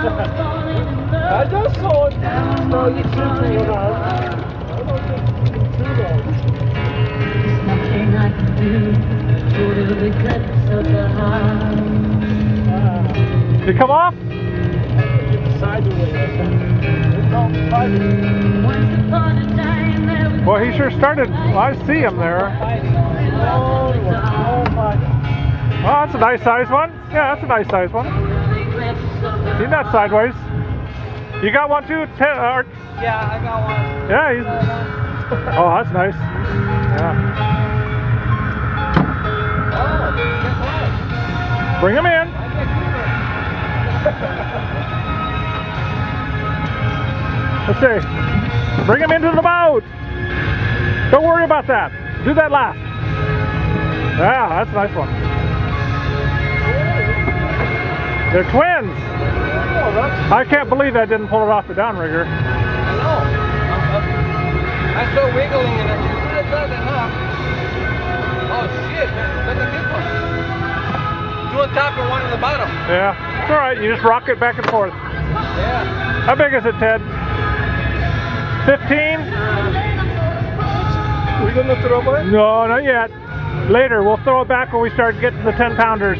I just saw it. No, you should do it. I don't think you can do that. There's nothing I can do for the depths of the heart. Did it come off? It's sideways. Once upon a time there was Well, he sure started. Well, I see him there. Oh, that's a nice size one. Yeah, that's a nice size one. He's not sideways. You got one too, Art? Yeah, I got one. Yeah, he's. Oh, that's nice. Yeah. Bring him in. Let's see. Bring him into the boat. Don't worry about that. Do that last. Yeah, that's a nice one. They're twins. I can't believe I didn't pull it off the downrigger. I know. I saw wiggling and I said, that's not enough. Oh shit, look at this one. Two on top and one on the bottom. Yeah, it's alright. You just rock it back and forth. Yeah. How big is it, Ted? 15? We gonna throw it? No, not yet. Later, we'll throw it back when we start getting the 10-pounders.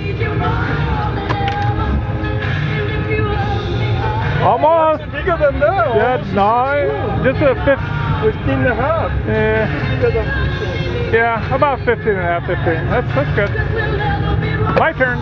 Almost. Bigger than that. Yeah, no, just a 15 and a half. Yeah, about 15 and a half, 15. That's good. My turn.